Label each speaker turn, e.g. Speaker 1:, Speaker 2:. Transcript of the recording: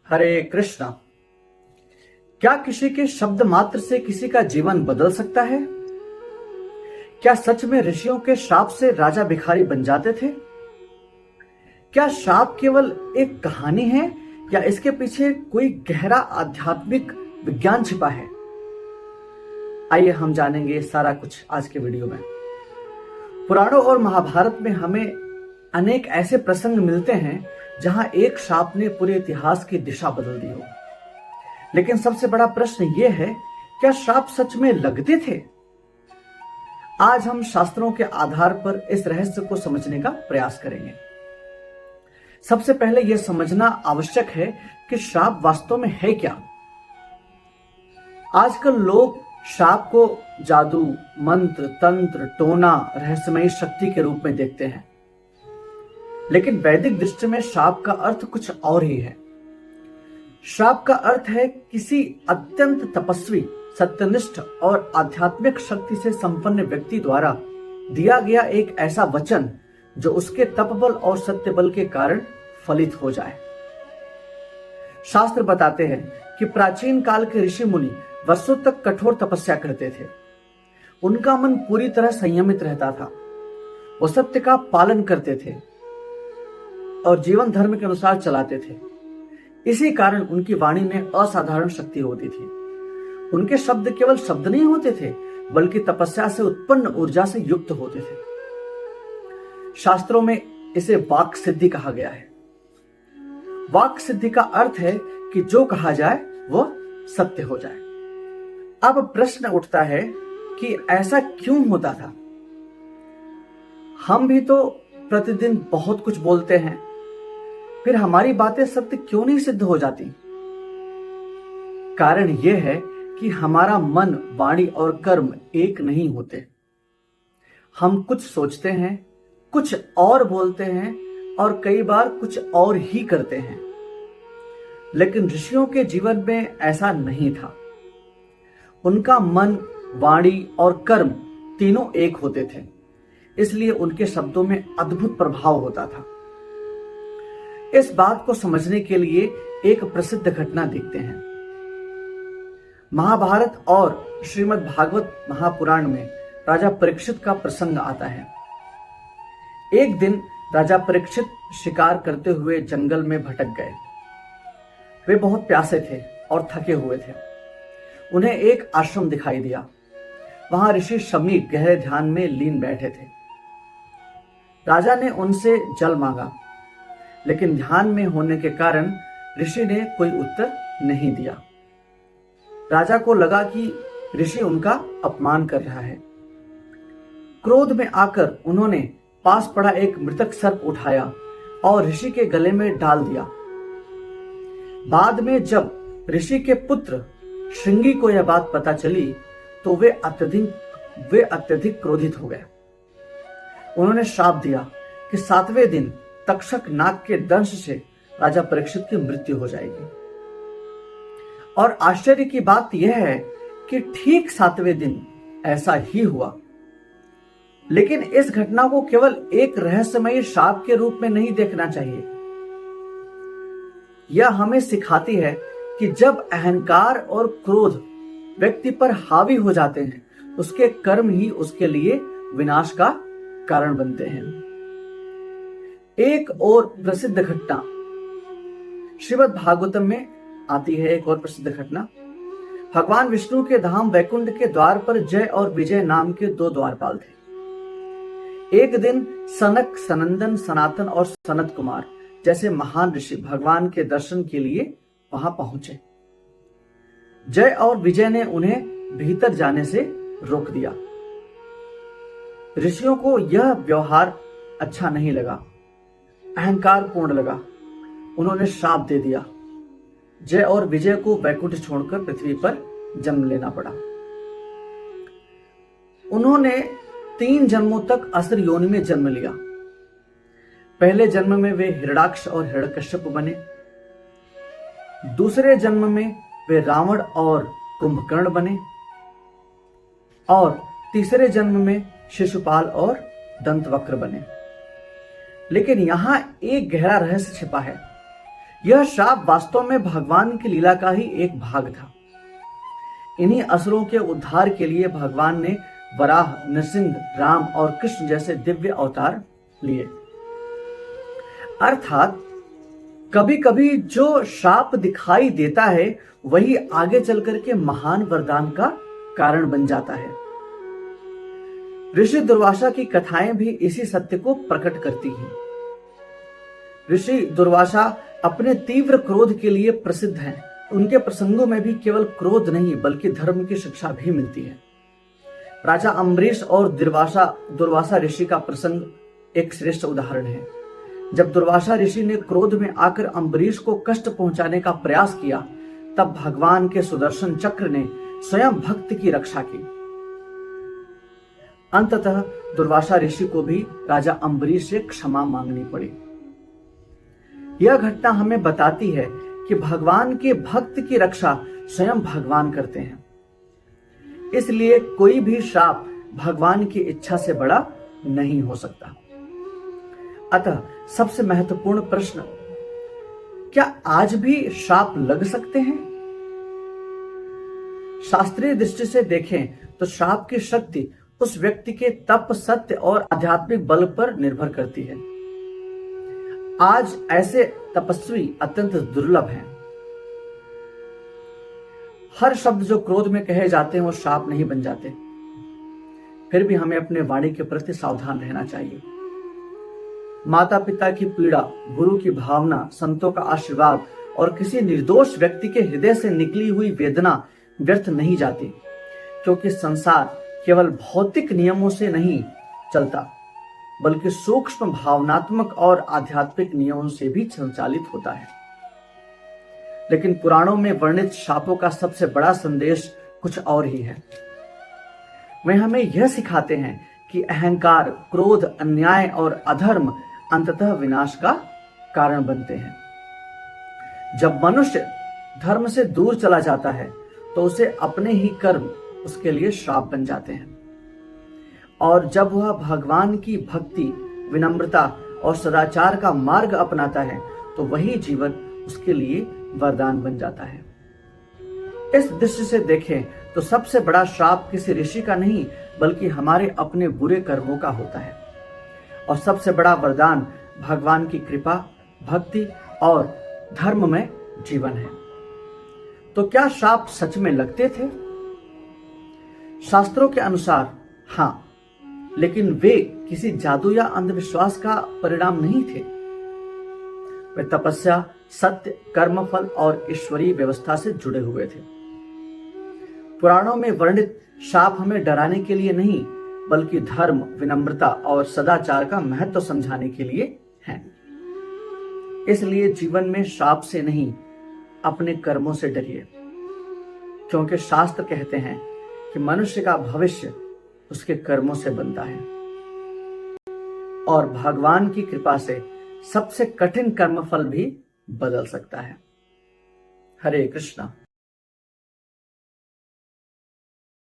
Speaker 1: हरे कृष्णा। क्या किसी के शब्द मात्र से किसी का जीवन बदल सकता है? क्या सच में ऋषियों के श्राप से राजा भिखारी बन जाते थे? क्या श्राप केवल एक कहानी है या इसके पीछे कोई गहरा आध्यात्मिक विज्ञान छिपा है? आइए हम जानेंगे सारा कुछ आज के वीडियो में। पुराणों और महाभारत में हमें अनेक ऐसे प्रसंग मिलते हैं जहां एक श्राप ने पूरे इतिहास की दिशा बदल दी हो। लेकिन सबसे बड़ा प्रश्न यह है, क्या श्राप सच में लगते थे? आज हम शास्त्रों के आधार पर इस रहस्य को समझने का प्रयास करेंगे। सबसे पहले यह समझना आवश्यक है कि श्राप वास्तव में है क्या। आजकल लोग श्राप को जादू, मंत्र, तंत्र, टोना, रहस्यमयी शक्ति के रूप में देखते हैं। लेकिन वैदिक दृष्टि में श्राप का अर्थ कुछ और ही है। श्राप का अर्थ है किसी अत्यंत तपस्वी, सत्यनिष्ठ और आध्यात्मिक शक्ति से संपन्न व्यक्ति द्वारा दिया गया एक ऐसा वचन जो उसके तपबल और सत्यबल के कारण फलित हो जाए। शास्त्र बताते हैं कि प्राचीन काल के ऋषि मुनि वर्षों तक कठोर तपस्या करते थे। उनका मन पूरी तरह संयमित रहता था। वो सत्य का पालन करते थे और जीवन धर्म के अनुसार चलाते थे। इसी कारण उनकी वाणी में असाधारण शक्ति होती थी। उनके शब्द केवल शब्द नहीं होते थे, बल्कि तपस्या से उत्पन्न ऊर्जा से युक्त होते थे। शास्त्रों में इसे वाक सिद्धि कहा गया है। वाक सिद्धि का अर्थ है कि जो कहा जाए वो सत्य हो जाए। अब प्रश्न उठता है कि ऐसा क्यों होता था? हम भी तो प्रतिदिन बहुत कुछ बोलते हैं, फिर हमारी बातें सत्य क्यों नहीं सिद्ध हो जाती? कारण यह है कि हमारा मन, वाणी और कर्म एक नहीं होते। हम कुछ सोचते हैं, कुछ और बोलते हैं और कई बार कुछ और ही करते हैं। लेकिन ऋषियों के जीवन में ऐसा नहीं था। उनका मन, वाणी और कर्म तीनों एक होते थे, इसलिए उनके शब्दों में अद्भुत प्रभाव होता था। इस बात को समझने के लिए एक प्रसिद्ध घटना देखते हैं। महाभारत और श्रीमद् भागवत महापुराण में राजा परीक्षित का प्रसंग आता है। एक दिन राजा परीक्षित शिकार करते हुए जंगल में भटक गए। वे बहुत प्यासे थे और थके हुए थे। उन्हें एक आश्रम दिखाई दिया। वहां ऋषि शमी गहरे ध्यान में लीन बैठे थे। राजा ने उनसे जल मांगा, लेकिन ध्यान में होने के कारण ऋषि ने कोई उत्तर नहीं दिया। राजा को लगा कि ऋषि उनका अपमान कर रहा है। क्रोध में आकर उन्होंने पास पड़ा एक मृतक सर्प उठाया और ऋषि के गले में डाल दिया। बाद में जब ऋषि के पुत्र श्रृंगी को यह बात पता चली तो वे अत्यधिक क्रोधित हो गए। उन्होंने श्राप दिया कि 7वें दिन तक्षक नाग के दंश से राजा परीक्षित की मृत्यु हो जाएगी। और आश्चर्य की बात यह है कि ठीक 7वें दिन ऐसा ही हुआ। लेकिन इस घटना को केवल एक रहस्यमयी श्राप के रूप में नहीं देखना चाहिए। यह हमें सिखाती है कि जब अहंकार और क्रोध व्यक्ति पर हावी हो जाते हैं, उसके कर्म ही उसके लिए विनाश का कारण बनते हैं। एक और प्रसिद्ध घटना श्रीमद् भागवतम में आती है। एक और प्रसिद्ध घटना, भगवान विष्णु के धाम वैकुंठ के द्वार पर जय और विजय नाम के 2 द्वारपाल थे। एक दिन सनक, सनंदन, सनातन और सनत कुमार जैसे महान ऋषि भगवान के दर्शन के लिए वहां पहुंचे। जय और विजय ने उन्हें भीतर जाने से रोक दिया। ऋषियों को यह व्यवहार अच्छा नहीं लगा, अहंकार पूर्ण लगा। उन्होंने श्राप दे दिया। जय और विजय को वैकुंठ छोड़कर पृथ्वी पर जन्म लेना पड़ा। उन्होंने 3 जन्मों तक असुर योनि में जन्म लिया। पहले जन्म में वे हिरणाक्ष और हिरण्यकश्यप बने। दूसरे जन्म में वे रावण और कुंभकर्ण बने और तीसरे जन्म में शिशुपाल और दंतवक्र बने। लेकिन यहां एक गहरा रहस्य छिपा है। यह श्राप वास्तव में भगवान की लीला का ही एक भाग था। इन्हीं असुरों के उद्धार के लिए भगवान ने वराह, नृसिंह, राम और कृष्ण जैसे दिव्य अवतार लिए। अर्थात कभी कभी जो श्राप दिखाई देता है वही आगे चलकर के महान वरदान का कारण बन जाता है। ऋषि दुर्वासा की कथाएं भी इसी सत्य को प्रकट करती हैं। ऋषि दुर्वासा अपने तीव्र क्रोध के लिए प्रसिद्ध हैं। उनके प्रसंगों में भी केवल क्रोध नहीं बल्कि धर्म की शिक्षा भी मिलती है। राजा अम्बरीश और दुर्वासा ऋषि का प्रसंग एक श्रेष्ठ उदाहरण है। जब दुर्वासा ऋषि ने क्रोध में आकर अम्बरीश को कष्ट पहुंचाने का प्रयास किया, तब भगवान के सुदर्शन चक्र ने स्वयं भक्त की रक्षा की। अंततः दुर्वासा ऋषि को भी राजा अम्बरीश से क्षमा मांगनी पड़ी। यह घटना हमें बताती है कि भगवान के भक्त की रक्षा स्वयं भगवान करते हैं। इसलिए कोई भी श्राप भगवान की इच्छा से बड़ा नहीं हो सकता। अतः सबसे महत्वपूर्ण प्रश्न, क्या आज भी श्राप लग सकते हैं? शास्त्रीय दृष्टि से देखें तो श्राप की शक्ति उस व्यक्ति के तप, सत्य और आध्यात्मिक बल पर निर्भर करती है। आज ऐसे तपस्वी अत्यंत दुर्लभ हैं। हर शब्द जो क्रोध में कहे जाते हैं वो श्राप नहीं बन जाते। फिर भी हमें अपने वाणी के प्रति सावधान रहना चाहिए। माता पिता की पीड़ा, गुरु की भावना, संतों का आशीर्वाद और किसी निर्दोष व्यक्ति के हृदय से निकली हुई वेदना व्यर्थ नहीं जाती, क्योंकि संसार केवल भौतिक नियमों से नहीं चलता बल्कि सूक्ष्म, भावनात्मक और आध्यात्मिक नियमों से भी संचालित होता है। लेकिन पुराणों में वर्णित शापों का सबसे बड़ा संदेश कुछ और ही है। वे हमें यह सिखाते हैं कि अहंकार, क्रोध, अन्याय और अधर्म अंततः विनाश का कारण बनते हैं। जब मनुष्य धर्म से दूर चला जाता है तो उसे अपने ही कर्म उसके लिए श्राप बन जाते हैं, और जब वह भगवान की भक्ति, विनम्रता और सदाचार का मार्ग अपनाता है तो वही जीवन उसके लिए वरदान बन जाता है। इस दृष्टि से देखें तो सबसे बड़ा श्राप किसी ऋषि का नहीं बल्कि हमारे अपने बुरे कर्मों का होता है, और सबसे बड़ा वरदान भगवान की कृपा, भक्ति और धर्म में जीवन है। तो क्या श्राप सच में लगते थे? शास्त्रों के अनुसार हाँ, लेकिन वे किसी जादू या अंधविश्वास का परिणाम नहीं थे। वे तपस्या, सत्य, कर्मफल और ईश्वरीय व्यवस्था से जुड़े हुए थे। पुराणों में वर्णित शाप हमें डराने के लिए नहीं बल्कि धर्म, विनम्रता और सदाचार का महत्व समझाने के लिए हैं। इसलिए जीवन में शाप से नहीं, अपने कर्मों से डरिए, क्योंकि शास्त्र कहते हैं कि मनुष्य का भविष्य उसके कर्मों से बनता है, और भगवान की कृपा से सबसे कठिन कर्मफल भी बदल सकता है। हरे कृष्णा।